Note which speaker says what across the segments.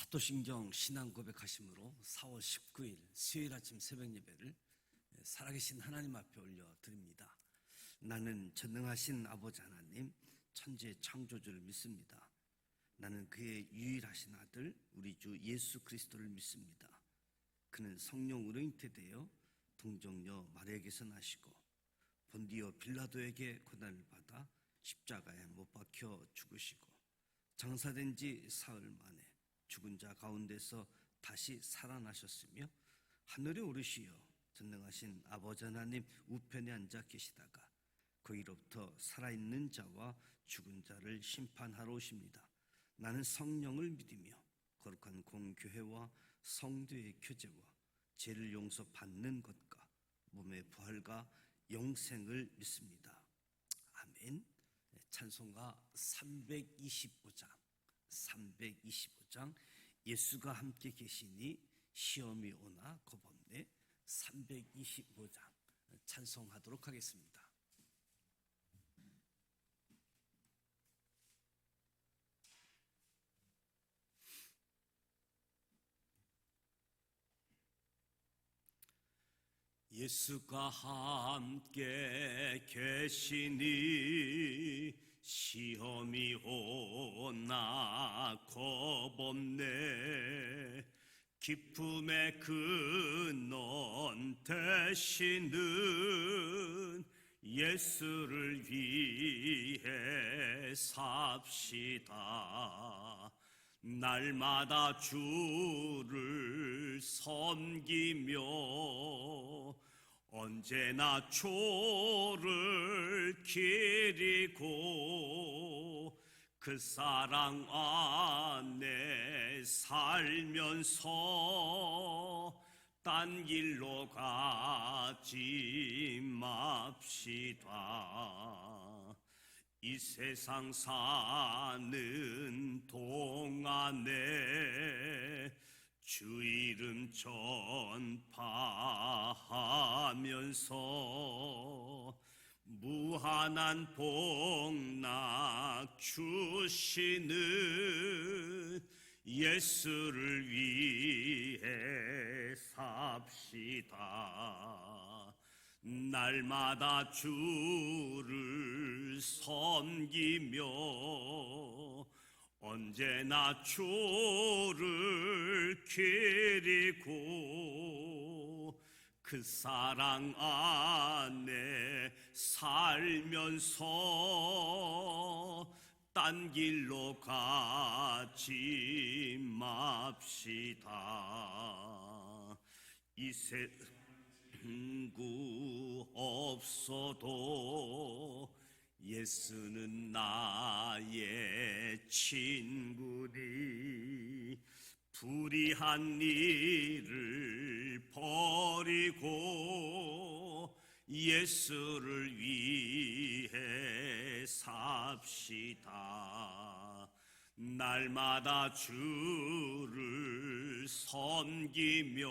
Speaker 1: 사도신경 신앙 고백하심으로 4월 19일 수요일 아침 새벽 예배를 살아계신 하나님 앞에 올려드립니다. 나는 전능하신 아버지 하나님, 천지의 창조주를 믿습니다. 나는 그의 유일하신 아들 우리 주 예수 그리스도를 믿습니다. 그는 성령으로 잉태되어 동정녀 마리아에게서 나시고 본디오 빌라도에게 고난을 받아 십자가에 못 박혀 죽으시고 장사된 지 사흘 만에 죽은 자 가운데서 다시 살아나셨으며 하늘에 오르시어 전능하신 아버지 하나님 우편에 앉아 계시다가 거기로부터 살아있는 자와 죽은 자를 심판하러 오십니다. 나는 성령을 믿으며 거룩한 공교회와 성도의 교제와 죄를 용서받는 것과 몸의 부활과 영생을 믿습니다. 아멘. 찬송가 325장 예수가 함께 계시니 시험이 오나 겁없네. 325장 찬송하도록 하겠습니다. 예수가 함께 계시니 시험이 오나 겁없네. 기쁨의 근원 되시는 예수를 위해 삽시다. 날마다 주를 섬기며 언제나 주를 기리고 그 사랑 안에 살면서 딴 길로 가지 맙시다. 이 세상 사는 동안에 주 이름 전파하면서 무한한 복락 주시는 예수를 위해 삽시다. 날마다 주를 섬기며 언제나 주를 기리고 그 사랑 안에 살면서 딴 길로 가지 맙시다. 이 친구 없어도 예수는 나의 친구니 불의한 일을 버리고 예수를 위해 삽시다. 날마다 주를 섬기며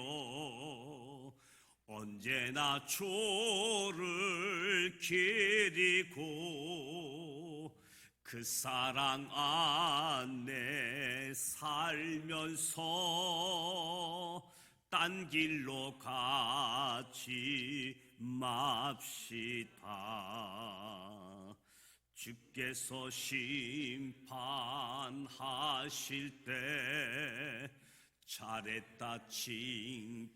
Speaker 1: 언제나 주를 기리고 그 사랑 안에 살면서 딴 길로 가지 맙시다. 주께서 심판하실 때 잘했다 칭찬하리니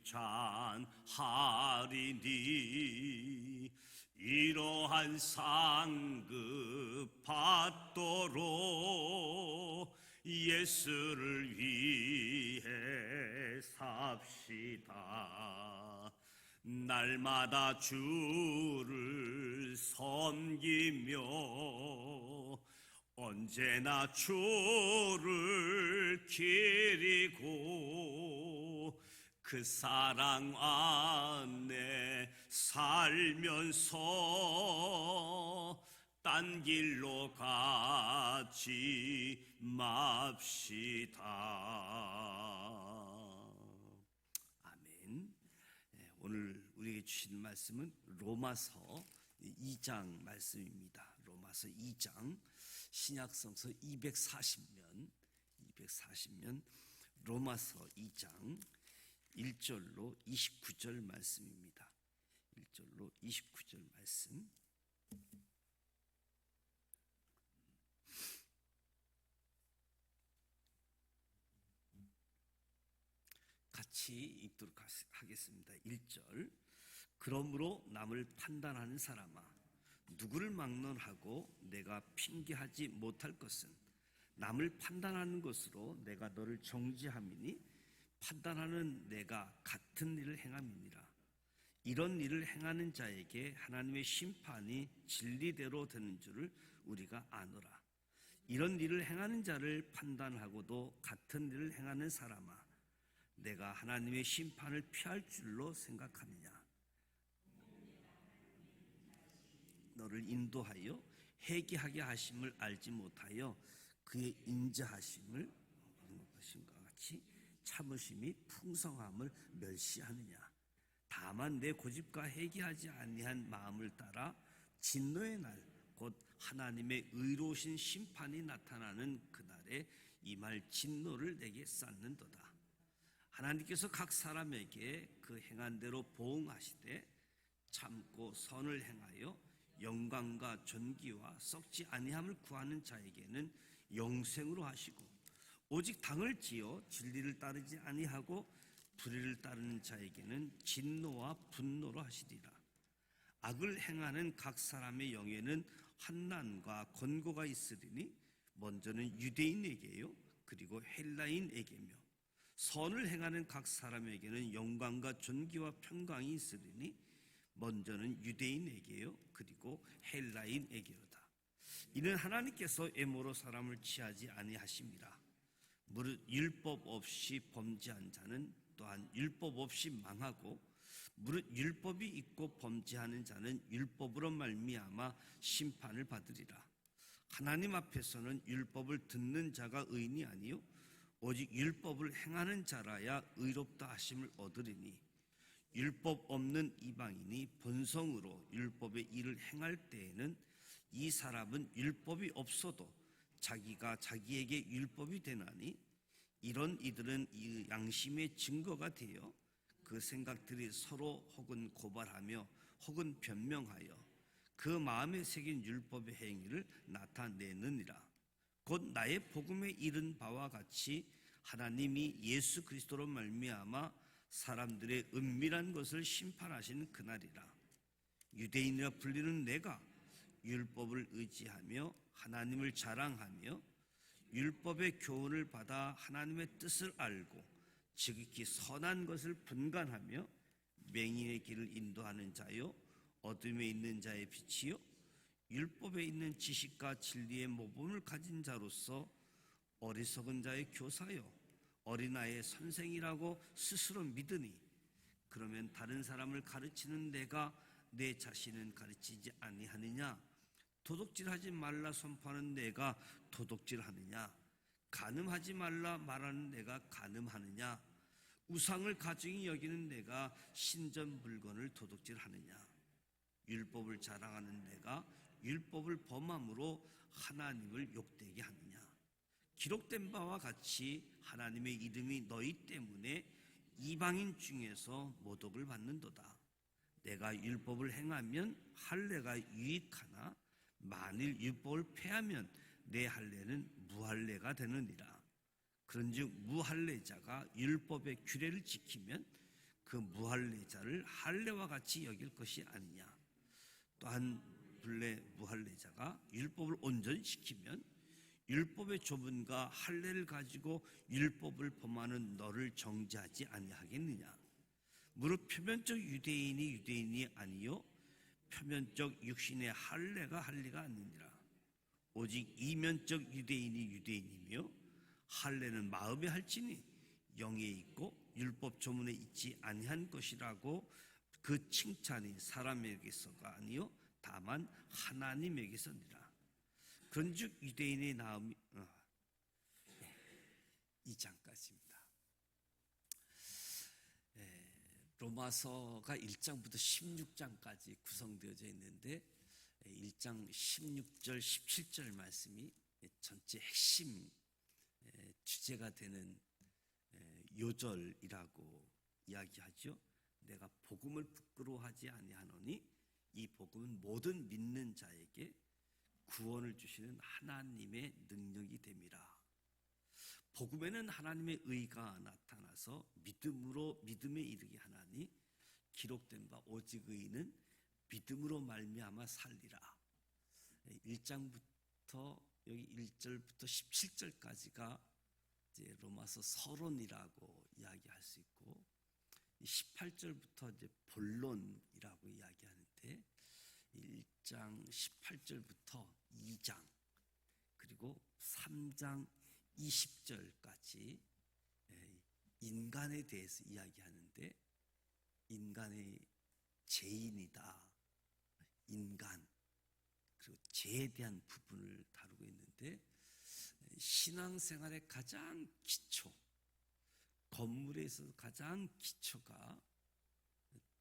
Speaker 1: 이러한 상급 받도록 예수를 위해 삽시다. 날마다 주를 섬기며 언제나 주를 기리고 그 사랑 안에 살면서 딴 길로 가지 맙시다. 아멘. 오늘 우리에게 주신 말씀은 로마서 2장 말씀입니다. 로마서 2장 신약성서 240면 로마서 2장 1절로 29절 말씀입니다. 1절로 29절 말씀. 같이 읽도록 하겠습니다. 1절. 그러므로 남을 판단하는 사람아, 누구를 막론하고 내가 핑계하지 못할 것은 남을 판단하는 것으로 내가 너를 정죄함이니 판단하는 내가 같은 일을 행함이니라. 이런 일을 행하는 자에게 하나님의 심판이 진리대로 되는 줄을 우리가 아노라. 이런 일을 행하는 자를 판단하고도 같은 일을 행하는 사람아, 내가 하나님의 심판을 피할 줄로 생각하느냐? 너를 인도하여 회개하게 하심을 알지 못하여 그의 인자하심을 것과 같이 참으심이 풍성함을 멸시하느냐? 다만 내 고집과 회개하지 아니한 마음을 따라 진노의 날 곧 하나님의 의로우신 심판이 나타나는 그날에 임할 진노를 내게 쌓는도다. 하나님께서 각 사람에게 그 행한 대로 보응하시되 참고 선을 행하여 영광과 존귀와 썩지 아니함을 구하는 자에게는 영생으로 하시고, 오직 당을 지어 진리를 따르지 아니하고 불의를 따르는 자에게는 진노와 분노로 하시리라. 악을 행하는 각 사람의 영에는 환난과 권고가 있으리니 먼저는 유대인에게요 그리고 헬라인에게며, 선을 행하는 각 사람에게는 영광과 존귀와 평강이 있으리니 먼저는 유대인에게요 그리고 헬라인에게로다. 이는 하나님께서 애모로 사람을 취하지 아니하심이라. 무릇 율법 없이 범죄한 자는 또한 율법 없이 망하고, 무릇 율법이 있고 범죄하는 자는 율법으로 말미암아 심판을 받으리라. 하나님 앞에서는 율법을 듣는 자가 의인이 아니요 오직 율법을 행하는 자라야 의롭다 하심을 얻으리니, 율법 없는 이방인이 본성으로 율법의 일을 행할 때에는 이 사람은 율법이 없어도 자기가 자기에게 율법이 되나니, 이런 이들은 이 양심의 증거가 되어 그 생각들이 서로 혹은 고발하며 혹은 변명하여 그 마음에 새긴 율법의 행위를 나타내느니라. 곧 나의 복음에 이른 바와 같이 하나님이 예수 그리스도로 말미암아 사람들의 은밀한 것을 심판하시는 그날이라. 유대인이라 불리는 내가 율법을 의지하며 하나님을 자랑하며 율법의 교훈을 받아 하나님의 뜻을 알고 지극히 선한 것을 분간하며 맹인의 길을 인도하는 자요 어둠에 있는 자의 빛이요 율법에 있는 지식과 진리의 모범을 가진 자로서 어리석은 자의 교사요 어린아이의 선생이라고 스스로 믿으니, 그러면 다른 사람을 가르치는 내가 내 자신은 가르치지 아니하느냐? 도둑질하지 말라 선포하는 내가 도둑질하느냐? 간음하지 말라 말하는 내가 간음하느냐? 우상을 가증히 여기는 내가 신전 물건을 도둑질하느냐? 율법을 자랑하는 내가 율법을 범함으로 하나님을 욕되게 하느냐? 기록된 바와 같이 하나님의 이름이 너희 때문에 이방인 중에서 모독을 받는도다. 내가 율법을 행하면 할례가 유익하나 만일 율법을 폐하면 내 할례는 무할례가 되느니라. 그런즉 무할례자가 율법의 규례를 지키면 그 무할례자를 할례와 같이 여길 것이 아니냐. 또한 본래 무할례자가 율법을 온전히 지키면 율법의 조문과 할례를 가지고 율법을 범하는 너를 정죄하지 아니하겠느냐. 무릇 표면적 유대인이 아니요 표면적 육신의 할례가 할례가 아니니라. 오직 이면적 유대인이며 할례는 마음에 할지니 영에 있고 율법 조문에 있지 아니한 것이라고 그 칭찬이 사람에게서가 아니요 다만 하나님에게서니라. 그런즉 유대인의 나음이 2장까지입니다. 로마서가 1장부터 16장까지 구성되어져 있는데 1장 16절 17절 말씀이 전체 핵심 주제가 되는 요절이라고 이야기하죠. 내가 복음을 부끄러워하지 아니하노니 이 복음은 모든 믿는 자에게 구원을 주시는 하나님의 능력이 됨이라. 복음에는 하나님의 의가 나타나서 믿음에 이르게 하나니 기록된 바 오직 의인은 믿음으로 말미암아 살리라. 1장부터 여기 1절부터 17절까지가 이제 로마서 서론이라고 이야기할 수 있고 18절부터 이제 본론이라고 이야기하는데 1장 18절부터 2장 그리고 3장 20절까지 인간에 대해서 이야기하는데 인간의 죄인이다. 인간 그리고 죄에 대한 부분을 다루고 있는데 신앙생활의 가장 기초 건물에 있어서 가장 기초가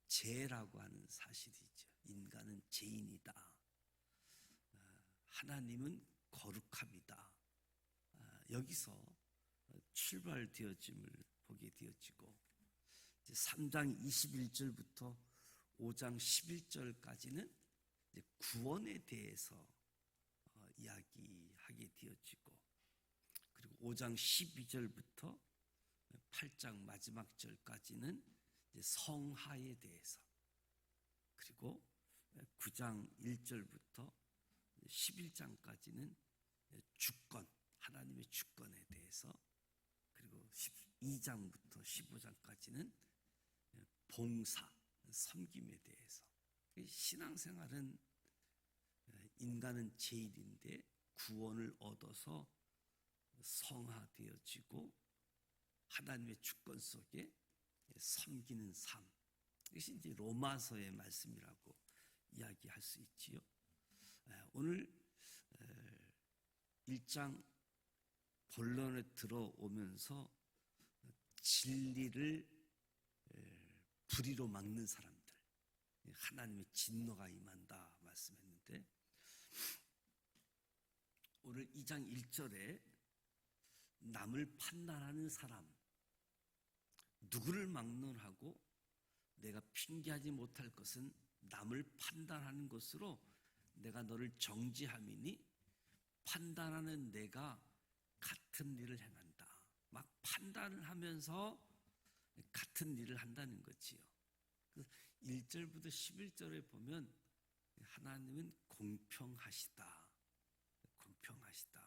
Speaker 1: 죄라고 하는 사실이죠. 인간은 죄인이다. 하나님은 거룩합니다. 여기서 출발되어짐을 보게 되어지고 3장 21절부터 5장 11절까지는 구원에 대해서 이야기하게 되어지고 그리고 5장 12절부터 8장 마지막 절까지는 성하에 대해서 그리고 9장 1절부터 11장까지는 주권 하나님의 주권에 대해서 그리고 12장부터 15장까지는 봉사 섬김에 대해서 신앙생활은 인간은 죄인인데 구원을 얻어서 성화되어지고 하나님의 주권 속에 섬기는 삶 이것이 이제 로마서의 말씀이라고 이야기할 수 있지요. 오늘 1장 본론에 들어오면서 진리를 불의로 막는 사람들 하나님의 진노가 임한다 말씀했는데 오늘 2장 1절에 남을 판단하는 사람 누구를 막론하고 내가 핑계하지 못할 것은 남을 판단하는 것으로 내가 너를 정죄함이니 판단하는 내가 같은 일을 행한다. 막 판단을 하면서 같은 일을 한다는 거지요. 1절부터 11절에 보면 하나님은 공평하시다. 공평하시다.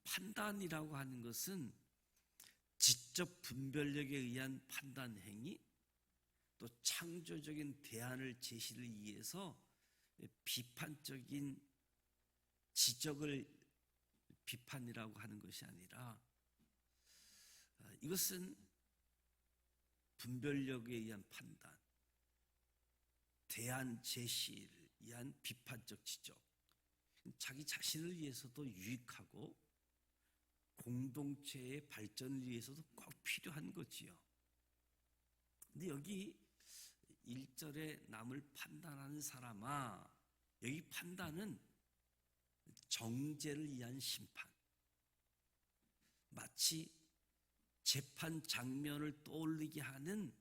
Speaker 1: 판단이라고 하는 것은 지적 분별력에 의한 판단 행위 또 창조적인 대안을 제시를 위해서 비판적인 지적을 비판이라고 하는 것이 아니라 이것은 분별력에 의한 판단, 대안 제시를 위한 비판적 지적, 자기 자신을 위해서도 유익하고 공동체의 발전을 위해서도 꼭 필요한 거지요. 근데 여기 1절에 남을 판단하는 사람아, 여기 판단은 정죄를 위한 심판, 마치 재판 장면을 떠올리게 하는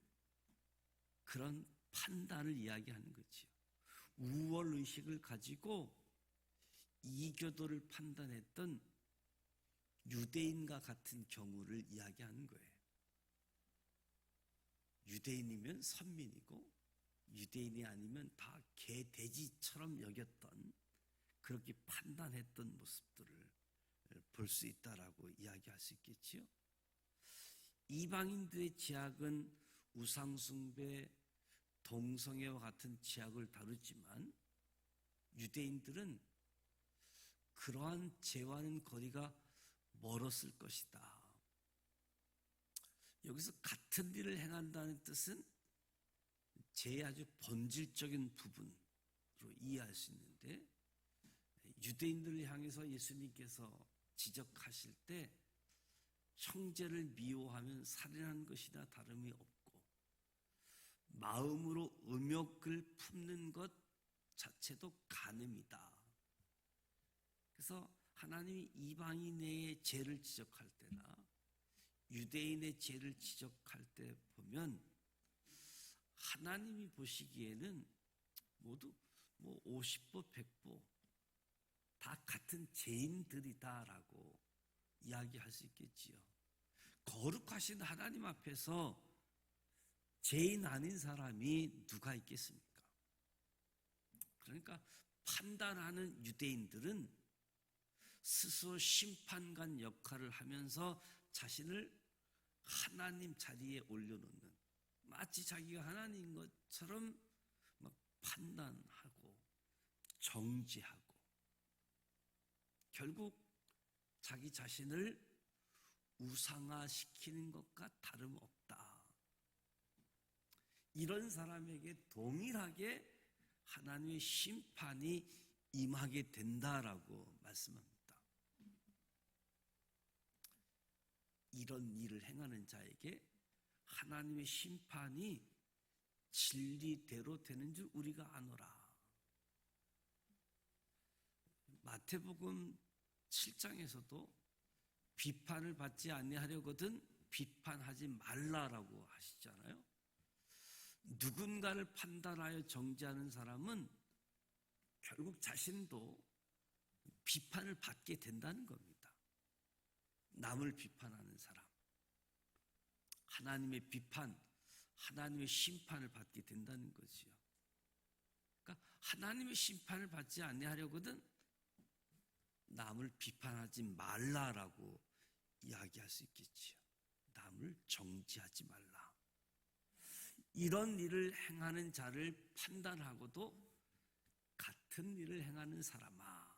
Speaker 1: 그런 판단을 이야기하는 거지요. 우월의식을 가지고 이교도를 판단했던 유대인과 같은 경우를 이야기하는 거예요. 유대인이면 선민이고 유대인이 아니면 다 개, 돼지처럼 여겼던 그렇게 판단했던 모습들을 볼 수 있다라고 이야기할 수 있겠지요. 이방인들의 죄악은 우상숭배, 동성애와 같은 죄악을 다루지만 유대인들은 그러한 죄와는 거리가 멀었을 것이다. 여기서 같은 일을 행한다는 뜻은 죄의 아주 본질적인 부분으로 이해할 수 있는데 유대인들을 향해서 예수님께서 지적하실 때 형제를 미워하면 살인하는 것이나 다름이 없고 마음으로 음욕을 품는 것 자체도 간음이다. 그래서 하나님이 이방인의 죄를 지적할 때나 유대인의 죄를 지적할 때 보면 하나님이 보시기에는 모두 50보 100보 다 같은 죄인들이다라고 이야기할 수 있겠지요. 거룩하신 하나님 앞에서 죄인 아닌 사람이 누가 있겠습니까? 그러니까 판단하는 유대인들은 스스로 심판관 역할을 하면서 자신을 하나님 자리에 올려놓는, 마치 자기가 하나님인 것처럼 막 판단하고 정죄하고 결국 자기 자신을 우상화시키는 것과 다름없다. 이런 사람에게 동일하게 하나님의 심판이 임하게 된다라고 말씀합니다. 이런 일을 행하는 자에게 하나님의 심판이 진리대로 되는 줄 우리가 아노라. 마태복음 7장에서도 비판을 받지 아니하려거든 비판하지 말라라고 하시잖아요. 누군가를 판단하여 정죄하는 사람은 결국 자신도 비판을 받게 된다는 겁니다. 남을 비판하는 사람, 하나님의 비판, 하나님의 심판을 받게 된다는 거지요. 그러니까 하나님의 심판을 받지 아니하려거든 남을 비판하지 말라라고 이야기할 수 있겠지요. 남을 정죄하지 말라. 이런 일을 행하는 자를 판단하고도 같은 일을 행하는 사람아,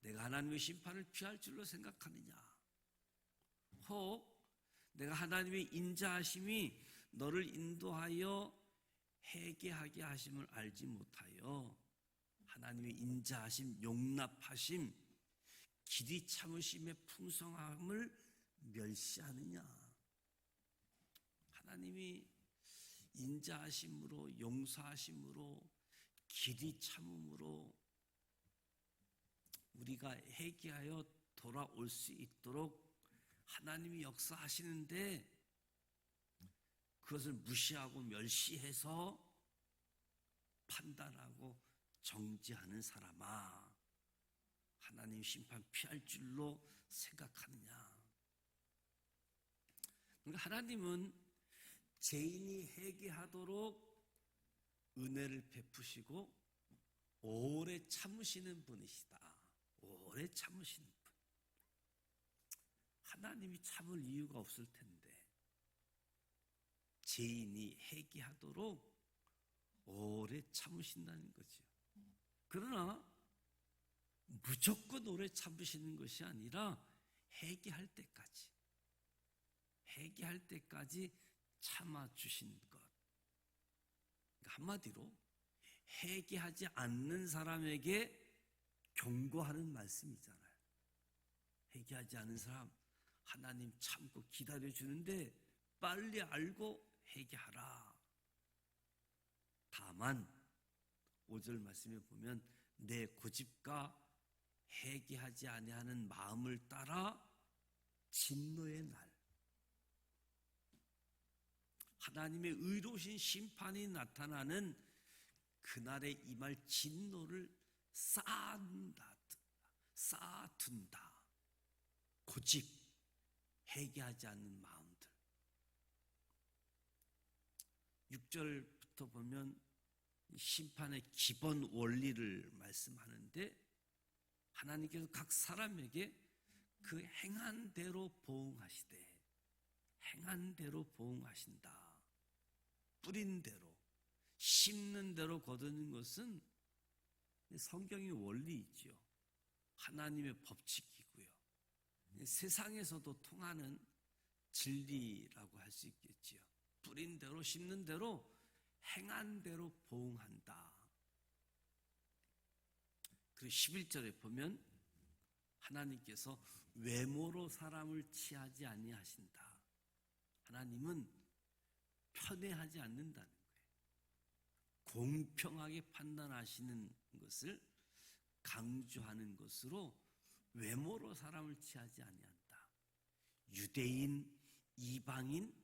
Speaker 1: 내가 하나님의 심판을 피할 줄로 생각하느냐? 혹 내가 하나님의 인자하심이 너를 인도하여 회개하게 하심을 알지 못하여 하나님의 인자하심, 용납하심, 길이 참으심의 풍성함을 멸시하느냐? 하나님이 인자하심으로, 용서하심으로, 길이 참음으로 우리가 회개하여 돌아올 수 있도록 하나님이 역사하시는데 그것을 무시하고 멸시해서 판단하고 정죄하는 사람아, 하나님 심판 피할 줄로 생각하느냐? 그러니까 하나님은 죄인이 회개하도록 은혜를 베푸시고 오래 참으시는 분이시다. 오래 참으시는 분. 하나님이 참을 이유가 없을 텐데 죄인이 회개하도록 오래 참으신다는 거죠. 그러나 무조건 오래 참으시는 것이 아니라 회개할 때까지 참아주신 것. 그러니까 한마디로 회개하지 않는 사람에게 경고하는 말씀이잖아요. 회개하지 않는 사람 하나님 참고 기다려주는데 빨리 알고 회개하라. 다만 5절 말씀에 보면 내 고집과 회개하지 아니하는 마음을 따라 진노의 날, 하나님의 의로우신 심판이 나타나는 그날에 임할 진노를 쌓아둔다. 고집, 회개하지 않는 마음들. 6절부터 보면 심판의 기본 원리를 말씀하는데 하나님께서 각 사람에게 그 행한 대로 보응하시되, 행한 대로 보응하신다. 뿌린 대로, 심는 대로 거두는 것은 성경의 원리이지요. 하나님의 법칙이고요. 세상에서도 통하는 진리라고 할 수 있겠지요. 뿌린 대로, 심는 대로, 행한 대로 보응한다. 그리고 11절에 보면 하나님께서 외모로 사람을 취하지 아니하신다. 하나님은 편애하지 않는다는 거예요. 공평하게 판단하시는 것을 강조하는 것으로 외모로 사람을 취하지 아니한다. 유대인, 이방인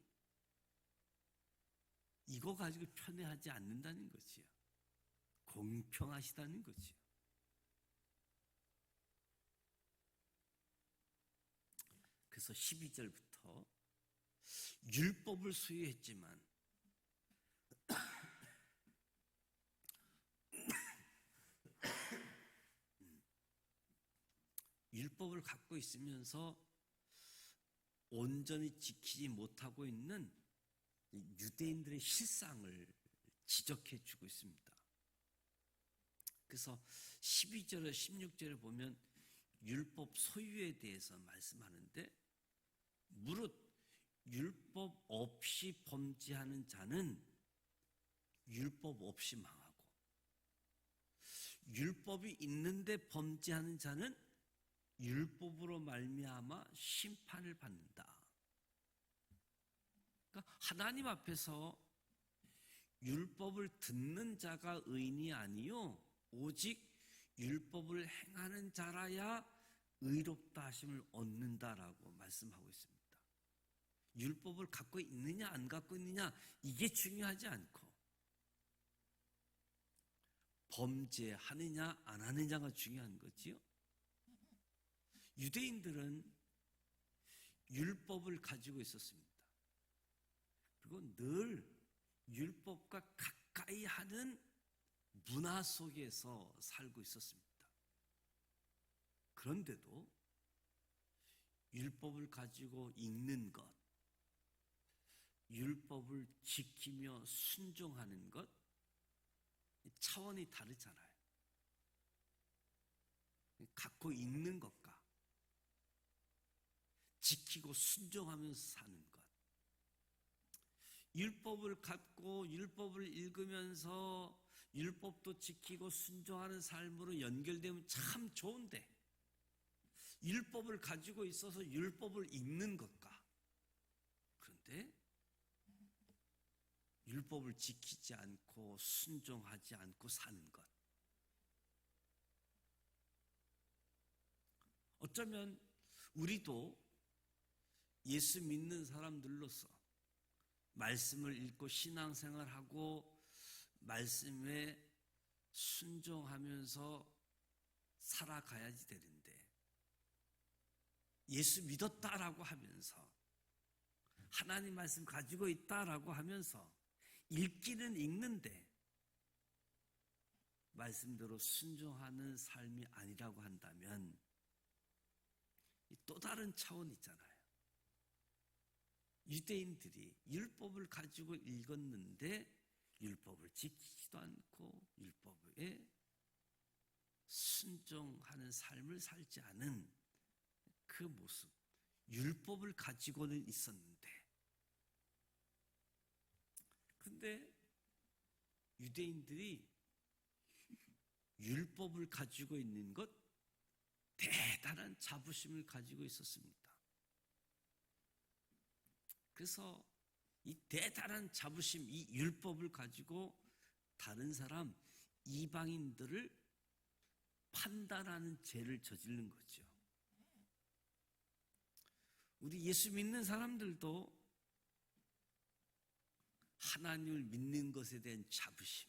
Speaker 1: 이거 가지고 편애하지 않는다는 거지요. 공평하시다는 거지요. 그래서 12절부터 율법을 소유했지만 율법을 갖고 있으면서 온전히 지키지 못하고 있는 유대인들의 실상을 지적해 주고 있습니다. 그래서 12절에 16절에 보면 율법 소유에 대해서 말씀하는데 무릇 율법 없이 범죄하는 자는 율법 없이 망하고 율법이 있는데 범죄하는 자는 율법으로 말미암아 심판을 받는다. 그러니까 하나님 앞에서 율법을 듣는 자가 의인이 아니요 오직 율법을 행하는 자라야 의롭다 하심을 얻는다라고 말씀하고 있습니다. 율법을 갖고 있느냐 안 갖고 있느냐 이게 중요하지 않고 범죄하느냐 안 하느냐가 중요한 거지요. 유대인들은 율법을 가지고 있었습니다. 그리고 늘 율법과 가까이 하는 문화 속에서 살고 있었습니다. 그런데도 율법을 가지고 읽는 것, 율법을 지키며 순종하는 것, 차원이 다르잖아요. 갖고 있는 것과 지키고 순종하면서 사는 것. 율법을 갖고 율법을 읽으면서 율법도 지키고 순종하는 삶으로 연결되면 참 좋은데 율법을 가지고 있어서 율법을 읽는 것과 그런데 율법을 지키지 않고 순종하지 않고 사는 것. 어쩌면 우리도 예수 믿는 사람들로서 말씀을 읽고 신앙생활하고 말씀에 순종하면서 살아가야지 되는데 예수 믿었다라고 하면서 하나님 말씀 가지고 있다라고 하면서 읽기는 읽는데 말씀대로 순종하는 삶이 아니라고 한다면 또 다른 차원이 있잖아요. 유대인들이 율법을 가지고 읽었는데 율법을 지키지도 않고 율법에 순종하는 삶을 살지 않은 그 모습, 율법을 가지고는 있었는데 근데 유대인들이 율법을 가지고 있는 것 대단한 자부심을 가지고 있었습니다. 그래서 이 대단한 자부심, 이 율법을 가지고 다른 사람, 이방인들을 판단하는 죄를 저지른 거죠. 우리 예수 믿는 사람들도 하나님을 믿는 것에 대한 자부심,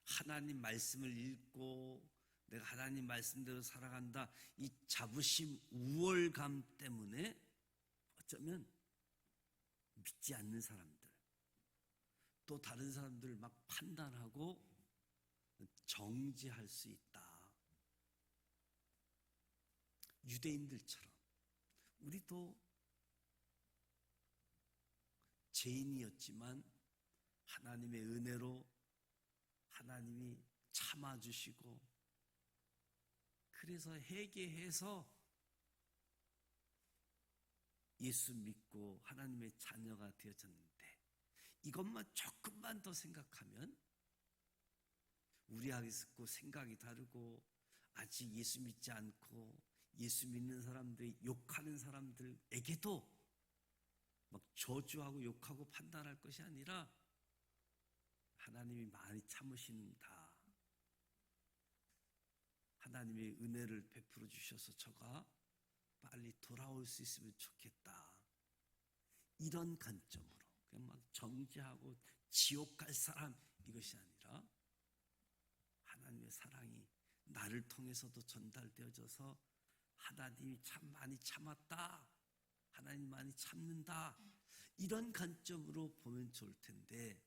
Speaker 1: 하나님 말씀을 읽고 내가 하나님 말씀대로 살아간다, 이 자부심, 우월감 때문에 어쩌면 믿지 않는 사람들, 또 다른 사람들을 막 판단하고 정죄할 수 있다. 유대인들처럼 우리도 죄인이었지만 하나님의 은혜로 하나님이 참아주시고 그래서 회개해서 예수 믿고 하나님의 자녀가 되어졌는데 이것만 조금만 더 생각하면 우리하고 생각이 다르고 아직 예수 믿지 않고 예수 믿는 사람들이 욕하는 사람들에게도 막 저주하고 욕하고 판단할 것이 아니라 하나님이 많이 참으신다. 하나님의 은혜를 베풀어 주셔서 저가 빨리 돌아올 수 있으면 좋겠다. 이런 관점으로 그냥 막 정죄하고 지옥 갈 사람 이것이 아니라 하나님의 사랑이 나를 통해서도 전달되어져서 하나님이 참 많이 참았다. 하나님 많이 참는다. 이런 관점으로 보면 좋을 텐데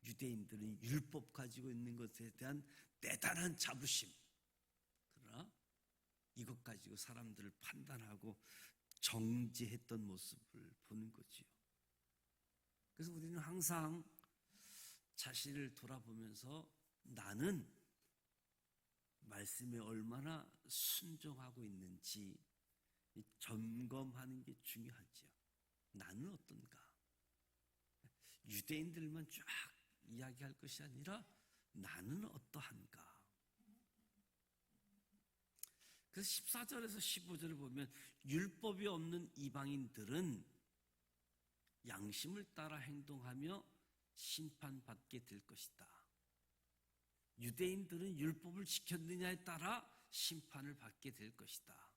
Speaker 1: 유대인들은 율법 가지고 있는 것에 대한 대단한 자부심. 그러나 이것 가지고 사람들을 판단하고 정죄했던 모습을 보는 거지요. 그래서 우리는 항상 자신을 돌아보면서 나는 말씀에 얼마나 순종하고 있는지 점검하는 게 중요하지요. 나는 어떤가? 유대인들만 쫙 이야기할 것이 아니라 나는 어떠한가? 그래서 14절에서 15절을 보면 율법이 없는 이방인들은 양심을 따라 행동하며 심판받게 될 것이다. 유대인들은 율법을 지켰느냐에 따라 심판을 받게 될 것이다.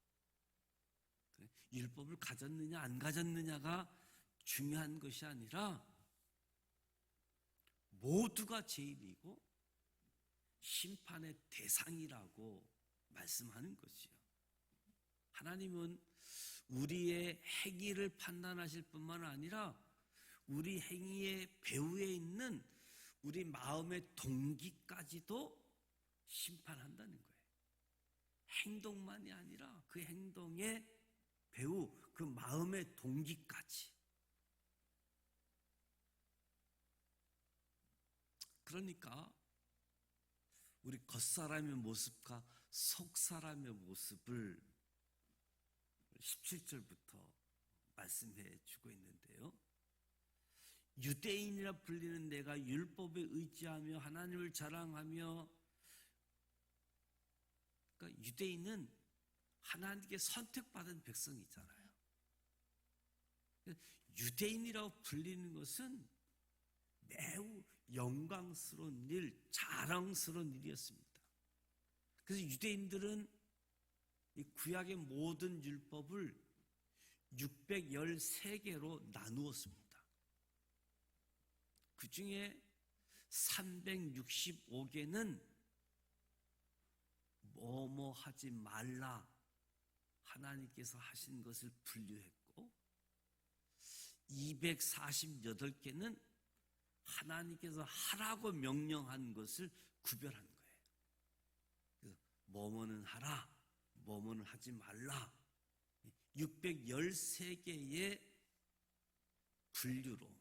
Speaker 1: 율법을 가졌느냐 안 가졌느냐가 중요한 것이 아니라 모두가 죄인이고 심판의 대상이라고 말씀하는 것이요. 하나님은 우리의 행위를 판단하실 뿐만 아니라 우리 행위의 배후에 있는 우리 마음의 동기까지도 심판한다는 거예요. 행동만이 아니라 그 행동의 배후, 그 마음의 동기까지. 그러니까 우리 겉사람의 모습과 속사람의 모습을 17절부터 말씀해 주고 있는데요. 유대인이라 불리는 내가 율법에 의지하며 하나님을 자랑하며, 그러니까 유대인은 하나님께 선택받은 백성이잖아요. 유대인이라고 불리는 것은 매우 영광스러운 일, 자랑스러운 일이었습니다. 그래서 유대인들은 이 구약의 모든 율법을 613개로 나누었습니다. 그 중에 365개는 뭐뭐 하지 말라 하나님께서 하신 것을 분류했고 248개는 하나님께서 하라고 명령한 것을 구별한 거예요. 그래서 뭐뭐는 하라, 뭐뭐는 하지 말라. 613개의 분류로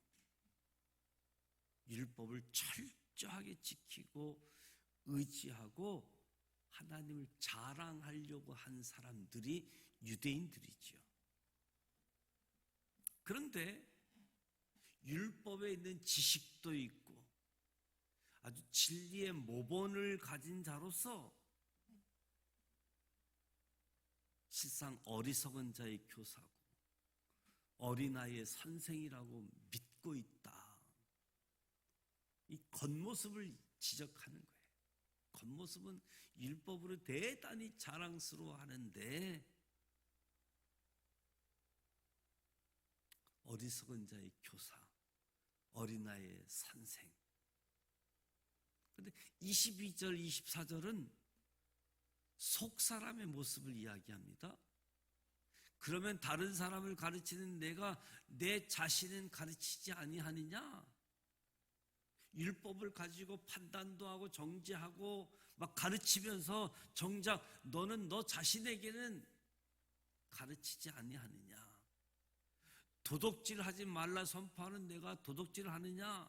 Speaker 1: 율법을 철저하게 지키고 의지하고 하나님을 자랑하려고 한 사람들이 유대인들이지요. 그런데 율법에 있는 지식도 있고 아주 진리의 모본을 가진 자로서 실상 어리석은 자의 교사고 어린아이의 선생이라고 믿고 있다. 이 겉모습을 지적하는 거예요. 겉모습은 율법으로 대단히 자랑스러워하는데 어리석은 자의 교사, 어린아이의 선생. 그런데 22절, 24절은 속사람의 모습을 이야기합니다. 그러면 다른 사람을 가르치는 내가 내 자신은 가르치지 아니하느냐? 율법을 가지고 판단도 하고 정죄하고 막 가르치면서 정작 너는 너 자신에게는 가르치지 아니하느냐? 도둑질하지 말라 선포하는 내가 도둑질을 하느냐?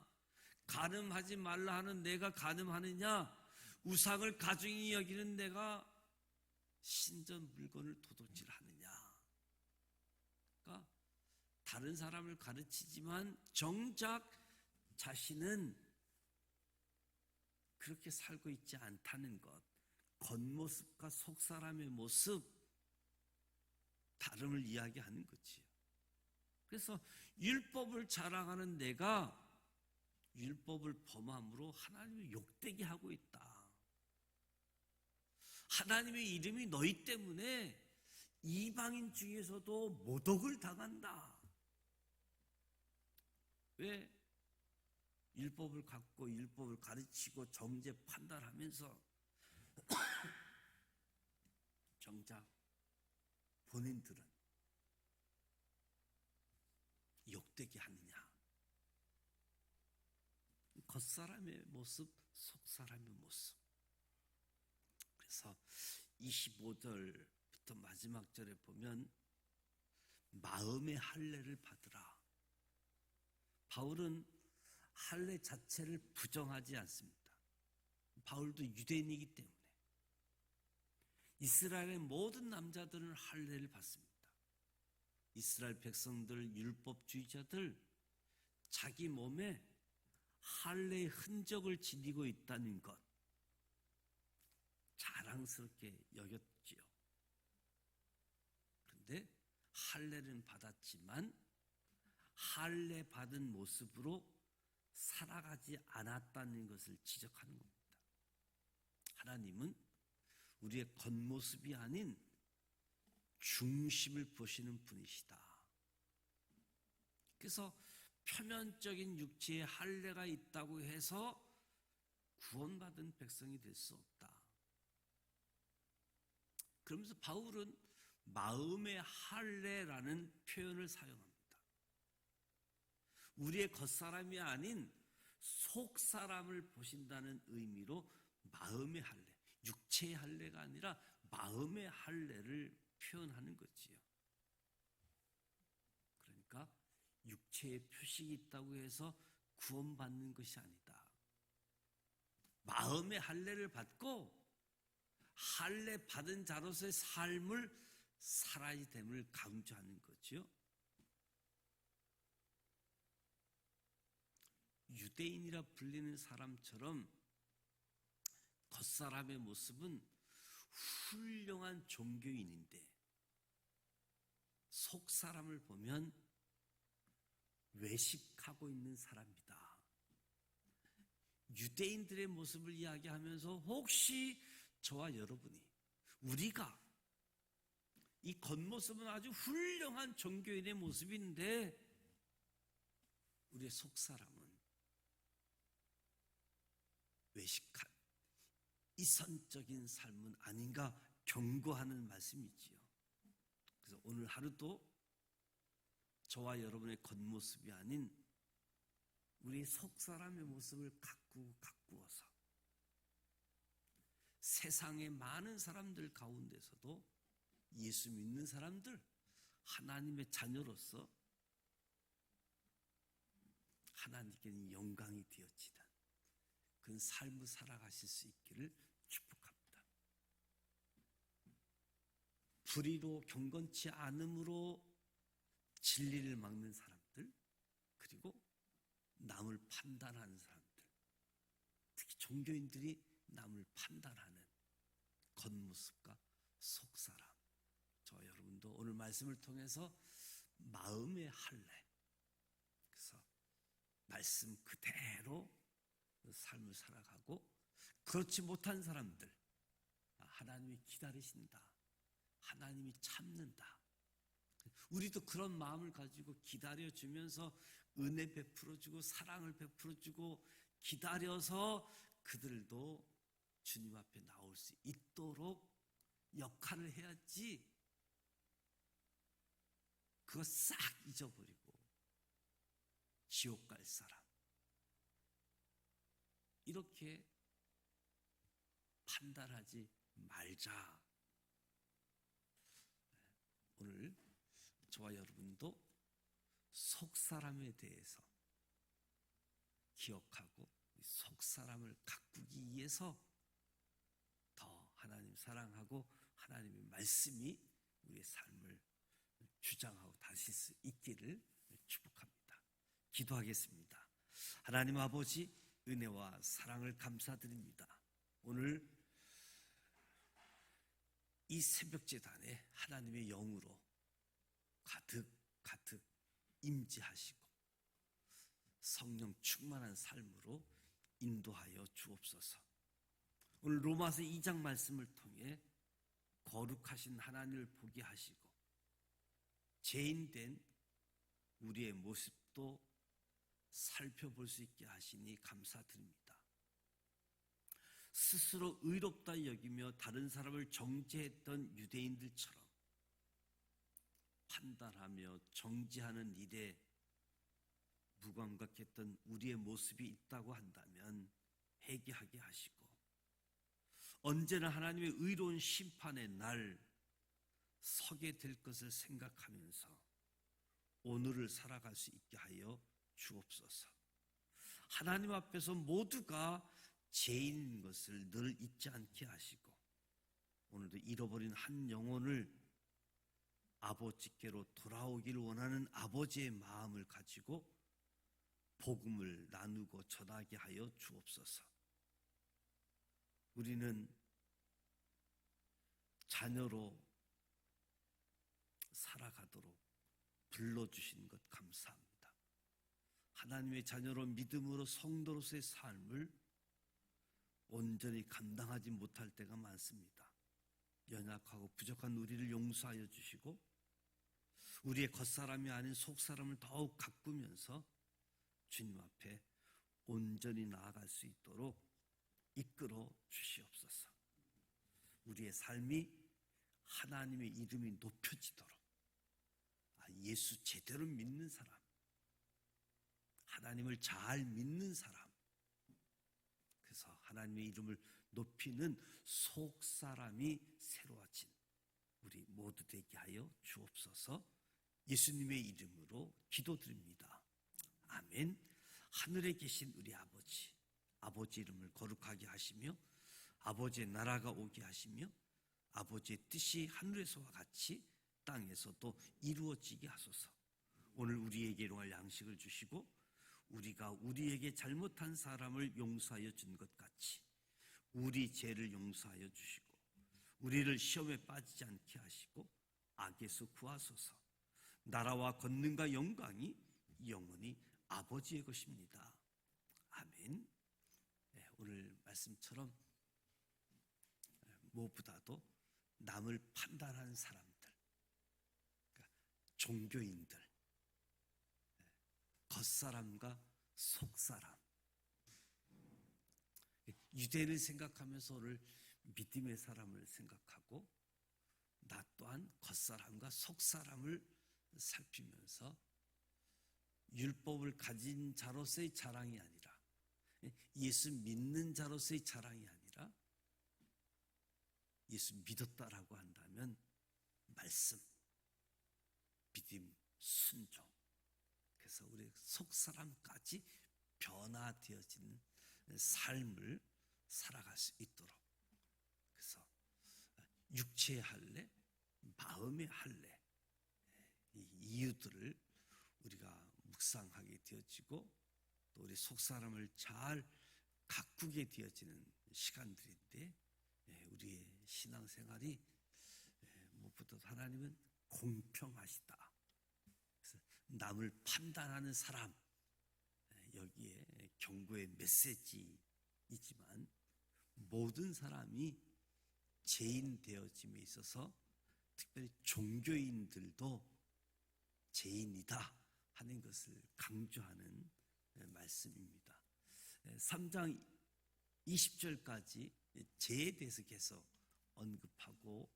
Speaker 1: 간음하지 말라 하는 내가 간음하느냐? 우상을 가증히 여기는 내가 신전 물건을 도둑질하느냐? 그러니까 다른 사람을 가르치지만 정작 자신은 그렇게 살고 있지 않다는 것, 겉모습과 속사람의 모습, 다름을 이야기하는 거지요. 그래서 율법을 자랑하는 내가 율법을 범함으로 하나님을 욕되게 하고 있다. 하나님의 이름이 너희 때문에 이방인 중에서도 모독을 당한다. 왜? 율법을 갖고 율법을 가르치고 정죄 판단하면서 정작 본인들은 욕되게 하느냐. 겉사람의 모습, 속사람의 모습. 그래서 25절부터 마지막 절에 보면 마음의 할례를 받으라. 바울은 할례 자체를 부정하지 않습니다. 바울도 유대인이기 때문에 이스라엘의 모든 남자들은 할례를 받습니다. 이스라엘 백성들, 율법주의자들, 자기 몸에 할례의 흔적을 지니고 있다는 것 자랑스럽게 여겼지요. 그런데 할례는 받았지만 할례 받은 모습으로 살아가지 않았다는 것을 지적하는 겁니다. 하나님은 우리의 겉모습이 아닌 중심을 보시는 분이시다. 그래서 표면적인 육체에 할례가 있다고 해서 구원받은 백성이 될 수 없다. 그러면서 바울은 마음의 할례라는 표현을 사용합니다. 우리의 겉사람이 아닌 속사람을 보신다는 의미로 마음의 할례, 육체의 할례가 아니라 마음의 할례를 표현하는 거지요. 그러니까 육체의 표식이 있다고 해서 구원받는 것이 아니다. 마음의 할례를 받고 할례 받은 자로서의 삶을 살아야 됨을 강조하는 거죠. 유대인이라 불리는 사람처럼 겉사람의 모습은 훌륭한 종교인인데 속사람을 보면 외식하고 있는 사람이다. 유대인들의 모습을 이야기하면서 혹시 저와 여러분이 우리가 이 겉모습은 아주 훌륭한 종교인의 모습인데 우리의 속사람은 외식한 이선적인 삶은 아닌가 경고하는 말씀이지요. 그래서 오늘 하루도 저와 여러분의 겉모습이 아닌 우리 속사람의 모습을 가꾸어서 세상의 많은 사람들 가운데서도 예수 믿는 사람들, 하나님의 자녀로서 하나님께는 영광이 되어지는 그런 삶을 살아가실 수 있기를 축복합니다. 불의로 경건치 않음으로 진리를 막는 사람들, 그리고 남을 판단하는 사람들, 특히 종교인들이 남을 판단하는 겉모습과 속사람, 저 여러분도 오늘 말씀을 통해서 마음의 할례, 그래서 말씀 그대로 삶을 살아가고, 그렇지 못한 사람들 하나님이 기다리신다, 하나님이 참는다, 우리도 그런 마음을 가지고 기다려주면서 은혜 베풀어주고 사랑을 베풀어주고 기다려서 그들도 주님 앞에 나올 수 있도록 역할을 해야지, 그거 싹 잊어버리고 지옥 갈 사람 이렇게 판단하지 말자. 오늘 저와 여러분도 속사람에 대해서 기억하고 속사람을 가꾸기 위해서 더 하나님 사랑하고 하나님의 말씀이 우리의 삶을 주장하고 다실 수 있기를 축복합니다. 기도하겠습니다. 하나님 아버지, 은혜와 사랑을 감사드립니다. 오늘 이 새벽제단에 하나님의 영으로 가득 임재하시고 성령 충만한 삶으로 인도하여 주옵소서. 오늘 로마서 2장 말씀을 통해 거룩하신 하나님을 보게 하시고 죄인된 우리의 모습도 살펴볼 수 있게 하시니 감사드립니다. 스스로 의롭다 여기며 다른 사람을 정죄했던 유대인들처럼 판단하며 정죄하는 일에 무감각했던 우리의 모습이 있다고 한다면 회개하게 하시고, 언제나 하나님의 의로운 심판의 날 서게 될 것을 생각하면서 오늘을 살아갈 수 있게 하여 주옵소서. 하나님 앞에서 모두가 죄인인 것을 늘 잊지 않게 하시고, 오늘도 잃어버린 한 영혼을 아버지께로 돌아오기를 원하는 아버지의 마음을 가지고 복음을 나누고 전하게 하여 주옵소서. 우리는 자녀로 살아가도록 불러주신 것 감사합니다. 하나님의 자녀로 믿음으로 성도로서의 삶을 온전히 감당하지 못할 때가 많습니다. 연약하고 부족한 우리를 용서하여 주시고 우리의 겉사람이 아닌 속사람을 더욱 가꾸면서 주님 앞에 온전히 나아갈 수 있도록 이끌어 주시옵소서. 우리의 삶이 하나님의 이름이 높여지도록, 예수 제대로 믿는 사람, 하나님을 잘 믿는 사람, 그래서 하나님의 이름을 높이는 속사람이 새로워진 우리 모두 되게 하여 주옵소서. 예수님의 이름으로 기도드립니다. 아멘. 하늘에 계신 우리 아버지, 아버지 이름을 거룩하게 하시며 아버지의 나라가 오게 하시며 아버지의 뜻이 하늘에서와 같이 땅에서도 이루어지게 하소서. 오늘 우리에게 일용할 양식을 주시고 우리가 우리에게 잘못한 사람을 용서하여 준 것 같이 우리 죄를 용서하여 주시고 우리를 시험에 빠지지 않게 하시고 악에서 구하소서. 나라와 권능과 영광이 영원히 아버지의 것입니다. 아멘. 오늘 말씀처럼 무엇보다도 남을 판단하는 사람들, 그러니까 종교인들, 겉사람과 속사람, 유대인을 생각하면서 오늘 믿음의 사람을 생각하고 나 또한 겉사람과 속사람을 살피면서 율법을 가진 자로서의 자랑이 아니라 예수 믿는 자로서의 자랑이 아니라 예수 믿었다라고 한다면 말씀, 믿음, 순종, 그래서 우리 속사람까지 변화되어지는 삶을 살아갈 수 있도록, 그래서 육체의 할례, 마음의 할례, 이 이유들을 우리가 묵상하게 되어지고 또 우리 속사람을 잘 가꾸게 되어지는 시간들인데, 우리의 신앙생활이 무엇보다 하나님은 공평하시다. 그래서 남을 판단하는 사람, 여기에 경고의 메시지이지만 모든 사람이 죄인 되어짐에 있어서 특별히 종교인들도 죄인이다 하는 것을 강조하는 말씀입니다. 3장 20절까지 죄에 대해서 계속 언급하고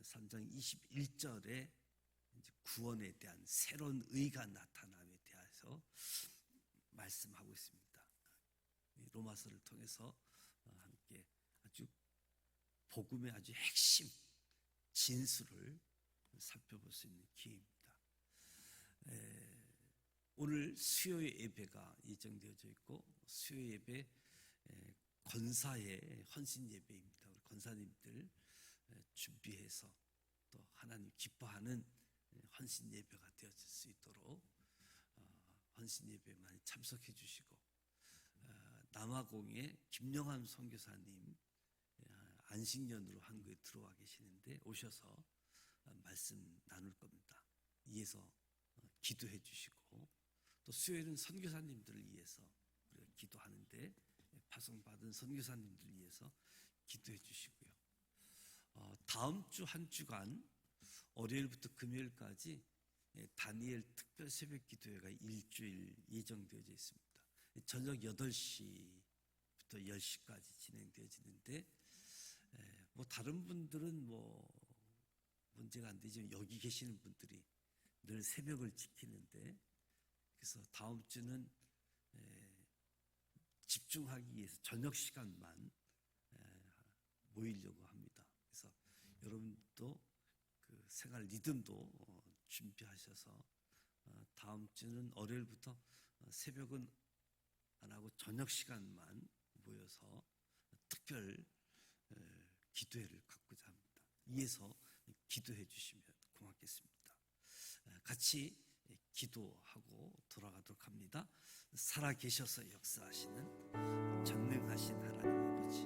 Speaker 1: 3장 21절에 구원에 대한 새로운 의가 나타남에 대해서 말씀하고 있습니다. 로마서를 통해서 함께 아주 복음의 아주 핵심 진수를 살펴볼 수 있는 기회입니다. 오늘 수요의 예배가 예정되어져 있고 수요 예배 권사의 헌신 예배입니다. 우리 권사님들 준비해서 또 하나님 기뻐하는 헌신 예배가 되어질 수 있도록 헌신 예배 많이 참석해 주시고, 남아공의 김영함 선교사님 안식년으로 한국에 들어와 계시는데 오셔서 말씀 나눌 겁니다. 이에서 기도해 주시고, 또 수요일은 선교사님들을 위해서 우리가 기도하는데 파송받은 선교사님들을 위해서 기도해 주시고요. 다음 주 한 주간 월요일부터 금요일까지 다니엘 특별 새벽 기도회가 일주일 예정되어져 있습니다. 저녁 8시부터 10시까지 진행되어지는데 뭐 다른 분들은 뭐 문제가 안 되지만 여기 계시는 분들이 늘 새벽을 지키는데, 그래서 다음 주는 집중하기 위해서 저녁 시간만 모이려고 합니다. 그래서 여러분도 그 생활 리듬도 준비하셔서 다음 주는 월요일부터 새벽은 안 하고 저녁 시간만 모여서 특별 기도회를 갖고자 합니다. 이에서 기도해 주시면 고맙겠습니다. 같이 기도하고 돌아가도록 합니다. 살아계셔서 역사하시는 전능하신 하나님 아버지,